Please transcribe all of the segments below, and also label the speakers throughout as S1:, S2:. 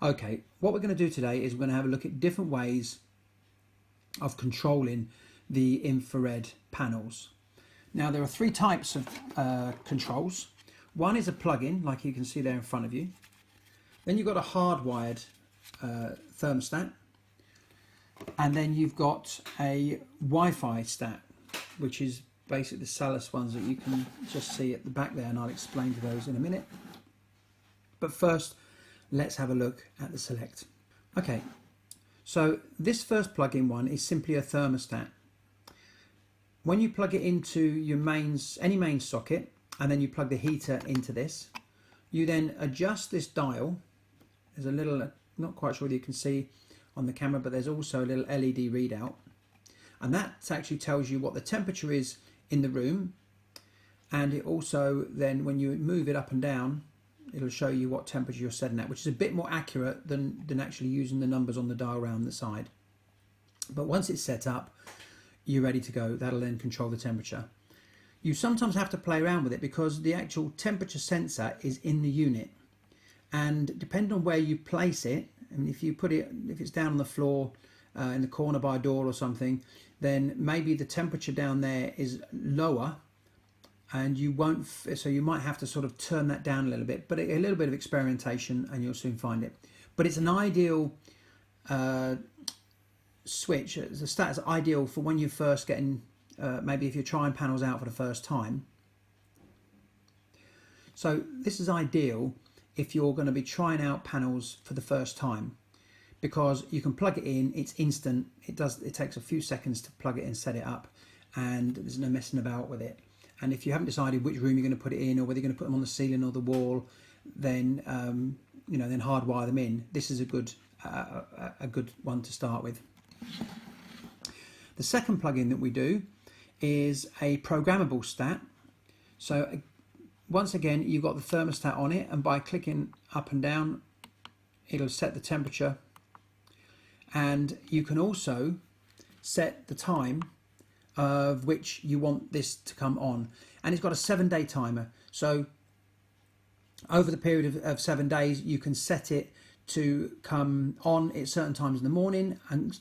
S1: Okay, what we're going to do today is we're going to have a look at different ways of controlling the infrared panels. Now there are three types of controls. One is a plug-in, like you can see there in front of you. Then you've got a hardwired thermostat, and then you've got a Wi-Fi stat, which is basically the Salus ones that you can just see at the back there, and I'll explain to those in a minute. But first, let's have a look at the select. Okay, so this first plug-in one is simply a thermostat. When you plug it into your any main socket, and then you plug the heater into this, you then adjust this dial. There's a little, not quite sure whether you can see on the camera, but there's also a little LED readout, and that actually tells you what the temperature is in the room, and it also then, when you move it up and down, it'll show you what temperature you're setting at, which is a bit more accurate than actually using the numbers on the dial around the side. But once it's set up, you're ready to go. That'll then control the temperature. You sometimes have to play around with it because the actual temperature sensor is in the unit, and depending on where you place it, and if you put it, if it's down on the floor in the corner by a door or something, then maybe the temperature down there is lower, and you won't, so you might have to sort of turn that down a little bit, but a little bit of experimentation and you'll soon find it. But it's an ideal switch. The stat is ideal for when you're first getting, maybe if you're trying panels out for the first time. So this is ideal if you're going to be trying out panels for the first time, because you can plug it in, it's instant. It takes a few seconds to plug it in, set it up, and there's no messing about with it. And if you haven't decided which room you're going to put it in, or whether you're going to put them on the ceiling or the wall, then then hardwire them in. This is a good one to start with. The second plugin that we do is a programmable stat. So once again, you've got the thermostat on it, and by clicking up and down, it'll set the temperature, and you can also set the time of which you want this to come on, and it's got a 7-day timer. So over the period of 7 days, you can set it to come on at certain times in the morning and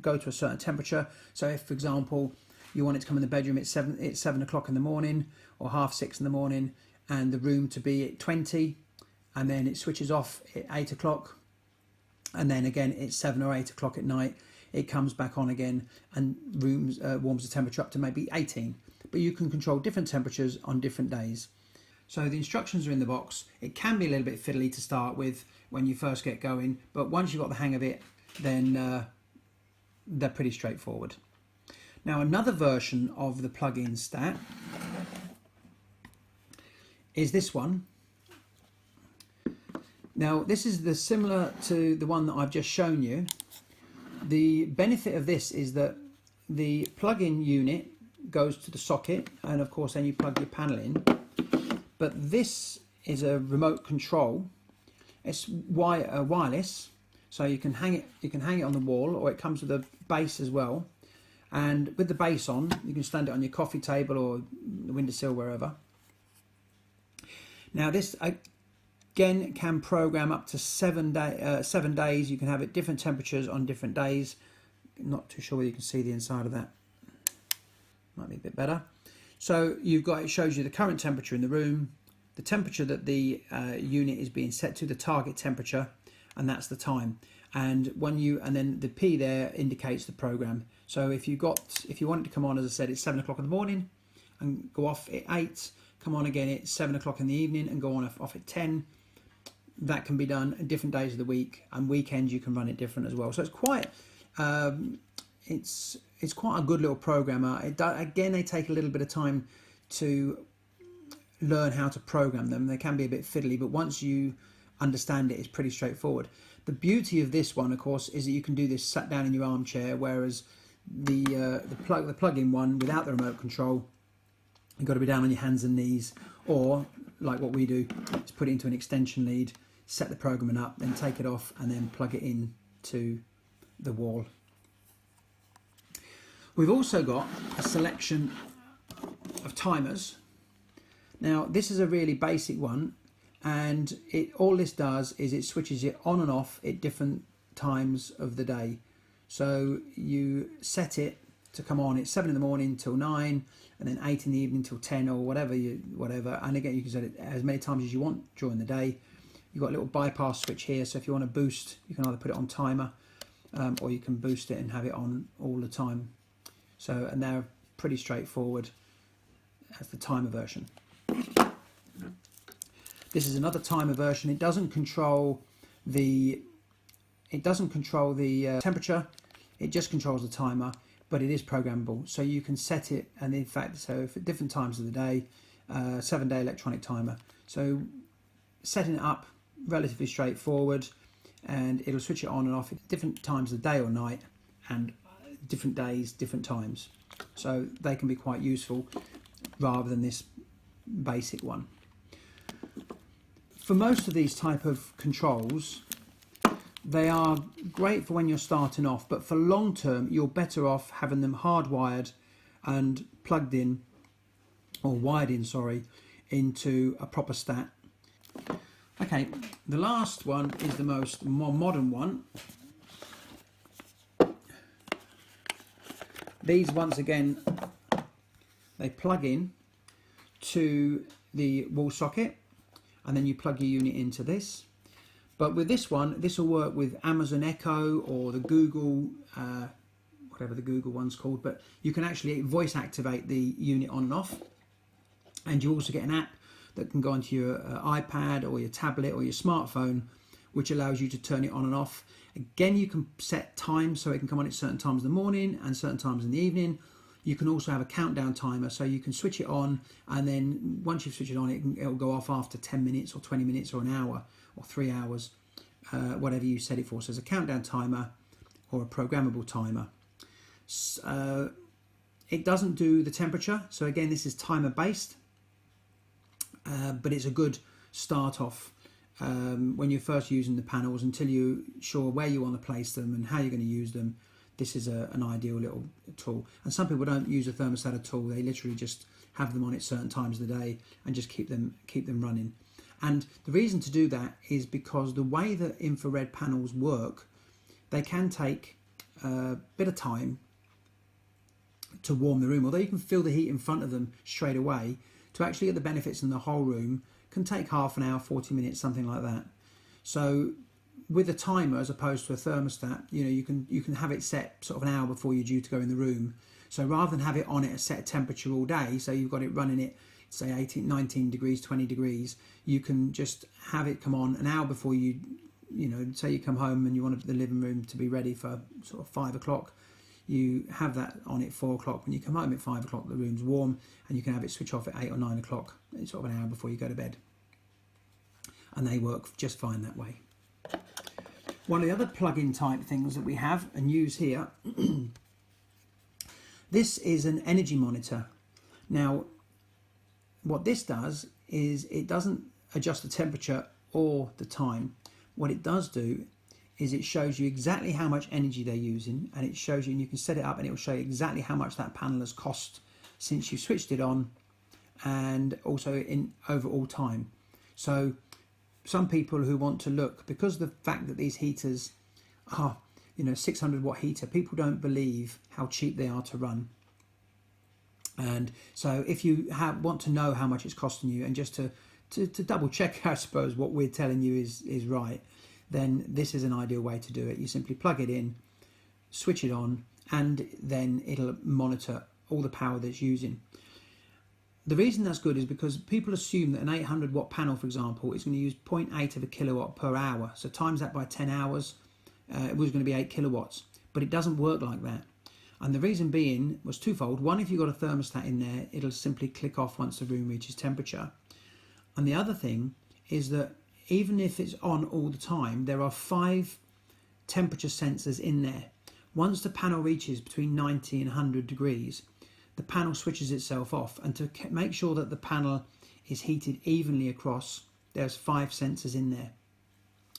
S1: go to a certain temperature. So if, for example, you want it to come in the bedroom at 7 o'clock in the morning, or 6:30 in the morning, and the room to be at 20, and then it switches off at 8 o'clock, and then again it's 7 or 8 o'clock at night, it comes back on again, and warms the temperature up to maybe 18. But you can control different temperatures on different days. So the instructions are in the box. It can be a little bit fiddly to start with when you first get going, but once you've got the hang of it, then they're pretty straightforward. Now another version of the plug-in stat is this one. Now this is similar to the one that I've just shown you. The benefit of this is that the plug-in unit goes to the socket, and of course then you plug your panel in. But this is a remote control. It's wireless, so you can hang it on the wall, or it comes with a base as well. And with the base on, you can stand it on your coffee table or the windowsill, wherever. Now this again can program up to 7 days. You can have it different temperatures on different days. Not too sure whether you can see the inside of that. Might be a bit better. So it shows you the current temperature in the room, the temperature that the unit is being set to, the target temperature, and that's the time. And then the P there indicates the program. So if you want it to come on, as I said, it's 7 o'clock in the morning and go off at 8, come on again at 7 o'clock in the evening and go on off at 10. That can be done at different days of the week, and weekends you can run it different as well. So it's quite it's quite a good little programmer. Again, they take a little bit of time to learn how to program them. They can be a bit fiddly, but once you understand it, it's pretty straightforward. The beauty of this one, of course, is that you can do this sat down in your armchair, whereas the plug-in one without the remote control, you've got to be down on your hands and knees, or like what we do, is put it into an extension lead, set the programming up, then take it off, and then plug it in to the wall. We've also got a selection of timers. Now this is a really basic one, and all this does is it switches it on and off at different times of the day. So you set it to come on at 7 in the morning till 9, and then 8 in the evening till 10, or whatever. And again, you can set it as many times as you want during the day. You've got a little bypass switch here, so if you want to boost, you can either put it on timer, or you can boost it and have it on all the time. So, and they're pretty straightforward as the timer version. This is another timer version. It doesn't control the temperature. It just controls the timer, but it is programmable. So you can set it, and in fact, so for different times of the day, 7-day electronic timer. So setting it up, relatively straightforward, and it'll switch it on and off at different times of the day or night, and different days, different times. So they can be quite useful rather than this basic one. For most of these type of controls, they are great for when you're starting off, but for long term, you're better off having them hardwired and plugged in, or wired in, sorry, into a proper stat. Okay, the last one is the more modern one. These, once again, they plug in to the wall socket, and then you plug your unit into this. But with this one, this will work with Amazon Echo or the Google, whatever the Google one's called, but you can actually voice activate the unit on and off. And you also get an app that can go onto your iPad or your tablet or your smartphone, which allows you to turn it on and off. Again, you can set times so it can come on at certain times in the morning and certain times in the evening. You can also have a countdown timer, so you can switch it on, and then once you've switched it on, it'll go off after 10 minutes or 20 minutes or an hour or 3 hours, whatever you set it for. So there's a countdown timer or a programmable timer. It doesn't do the temperature, so again, this is timer based, but it's a good start off when you're first using the panels until you're sure where you want to place them and how you're going to use them. This is an ideal little tool. And some people don't use a thermostat at all. They literally just have them on at certain times of the day and just keep them running. And the reason to do that is because the way that infrared panels work, they can take a bit of time to warm the room. Although you can feel the heat in front of them straight away, to actually get the benefits in the whole room can take half an hour, 40 minutes, something like that. So with a timer as opposed to a thermostat, you can have it set sort of an hour before you're due to go in the room. So rather than have it on at a set temperature all day, so you've got it running at say 18, 19 degrees, 20 degrees, you can just have it come on an hour before you say you come home and you want the living room to be ready for sort of 5 o'clock. You have that on at 4 o'clock. When you come home at 5 o'clock, the room's warm, and you can have it switch off at 8 or 9 o'clock, sort of an hour before you go to bed. And they work just fine that way. One of the other plug-in type things that we have and use here, this is an energy monitor. Now, what this does is it doesn't adjust the temperature or the time. What it does do is it shows you exactly how much energy they're using, and it shows you, and you can set it up and it will show you exactly how much that panel has cost since you switched it on, and also in overall time. So some people who want to look, because of the fact that these heaters are 600 watt heater, people don't believe how cheap they are to run. And so if you want to know how much it's costing you, and just to double check, I suppose, what we're telling you is right, then this is an ideal way to do it. You simply plug it in, switch it on, and then it'll monitor all the power that's using. The reason that's good is because people assume that an 800 watt panel, for example, is going to use 0.8 of a kilowatt per hour. So times that by 10 hours, it was going to be 8 kilowatts. But it doesn't work like that. And the reason being was twofold. One, if you've got a thermostat in there, it'll simply click off once the room reaches temperature. And the other thing is that even if it's on all the time, there are 5 temperature sensors in there. Once the panel reaches between 90 and 100 degrees, the panel switches itself off, and to make sure that the panel is heated evenly across, there's 5 sensors in there.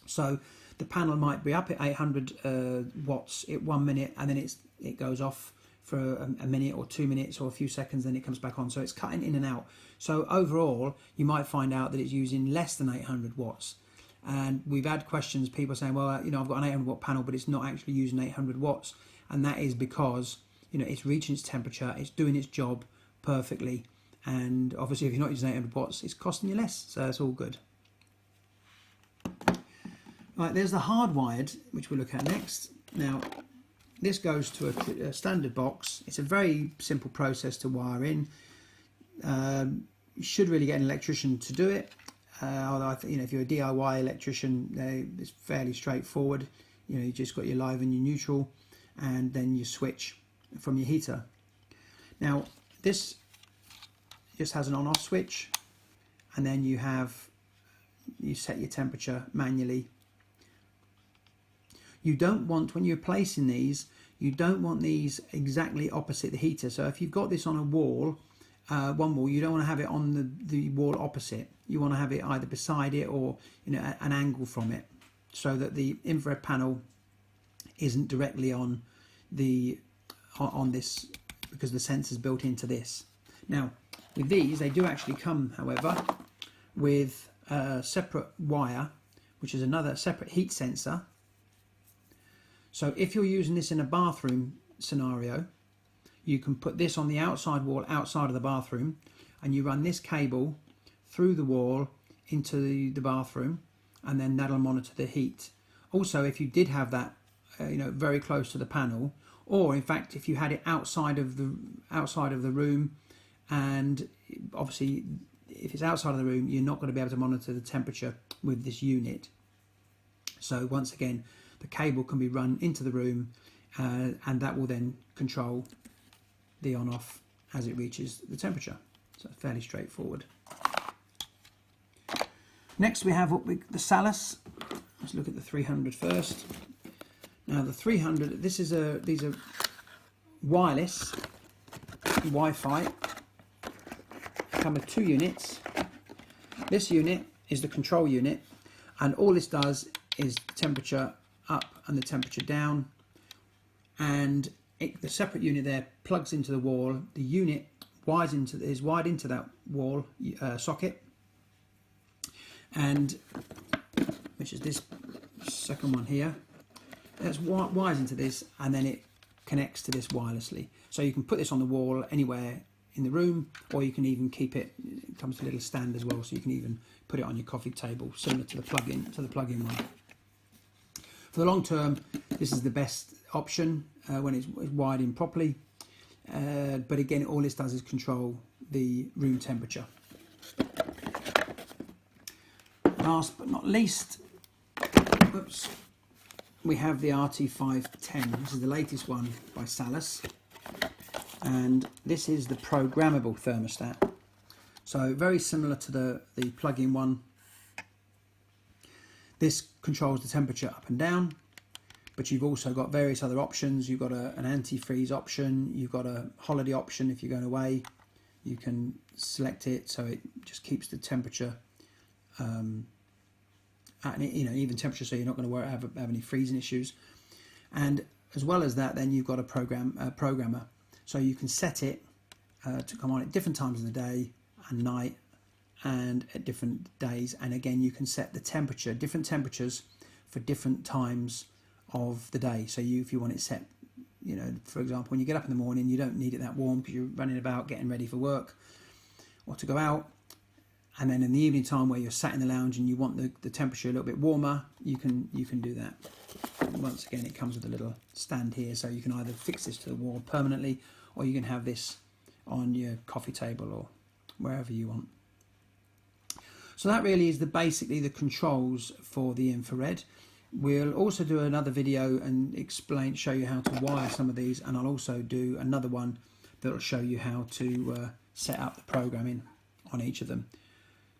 S1: So the panel might be up at 800 watts at 1 minute, and then it goes off for a minute or 2 minutes or a few seconds, then it comes back on. So it's cutting in and out. So overall, you might find out that it's using less than 800 watts. And we've had questions, people saying, well, you know, I've got an 800 watt panel, but it's not actually using 800 watts. And that is because, you know, it's reaching its temperature, it's doing its job perfectly. And obviously, if you're not using 800 watts, it's costing you less. So it's all good. Right, there's the hardwired, which we'll look at next. Now, this goes to a standard box. It's a very simple process to wire in. You should really get an electrician to do it. Although you know, if you're a DIY electrician, it's fairly straightforward. You know, you just got your live and your neutral, and then you switch from your heater. Now, this just has an on-off switch, and then you set your temperature manually. You don't want, when you're placing these, you don't want these exactly opposite the heater. So if you've got this on a wall, one wall, you don't want to have it on the wall opposite. You want to have it either beside it or, you know, an angle from it, so that the infrared panel isn't directly on this, because the sensor's built into this. Now, with these, they do actually come, however, with a separate wire, which is another separate heat sensor. So if you're using this in a bathroom scenario, you can put this on the outside wall outside of the bathroom, and you run this cable through the wall into the bathroom, and then that'll monitor the heat. Also, if you did have that you know, very close to the panel, or in fact if you had it outside of the room, and obviously if it's outside of the room, you're not going to be able to monitor the temperature with this unit. So once again, the cable can be run into the room, and that will then control the on-off as it reaches the temperature. So fairly straightforward. Next we have the Salus. Let's look at the 300 first. Now the 300, these are wireless Wi-Fi. Come with 2 units. This unit is the control unit, and all this does is the temperature up and the temperature down, and the separate unit there plugs into the wall. The unit is wired into that wall socket, and which is this second one here. That's wires into this, and then it connects to this wirelessly. So you can put this on the wall anywhere in the room, or you can even keep it. It comes with a little stand as well, so you can even put it on your coffee table, similar to the plug-in one. For the long term, this is the best option when it's wired in properly. But again, all this does is control the room temperature. Last but not least, oops, we have the RT510. This is the latest one by Salus, and this is the programmable thermostat. So very similar to the plug-in one. This controls the temperature up and down, but you've also got various other options. You've got an anti-freeze option, you've got a holiday option. If you're going away, you can select it so it just keeps the temperature at, you know, even temperature, so you're not going to have any freezing issues. And as well as that, then you've got a programmer, so you can set it to come on at different times of the day and night, and at different days. And again, you can set the temperature, different temperatures for different times of the day. So if you want it set, you know, for example, when you get up in the morning, you don't need it that warm because you're running about getting ready for work or to go out. And then in the evening time, where you're sat in the lounge and you want the temperature a little bit warmer, you can do that. And once again, it comes with a little stand here, so you can either fix this to the wall permanently, or you can have this on your coffee table or wherever you want. So that really is basically the controls for the infrared. We'll also do another video and show you how to wire some of these, and I'll also do another one that will show you how to set up the programming on each of them,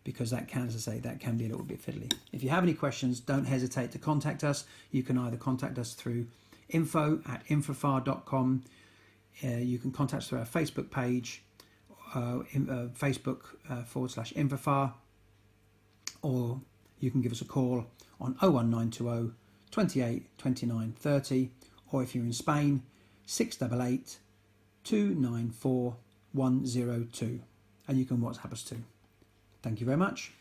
S1: because that can, as I say, that can be a little bit fiddly. If you have any questions, don't hesitate to contact us. You can either contact us through info@infrafar.com. You can contact us through our Facebook page, Facebook.com/Infrafar, or you can give us a call on 01920 28 29 30, or if you're in Spain, 688 294102, and you can WhatsApp us too. Thank you very much.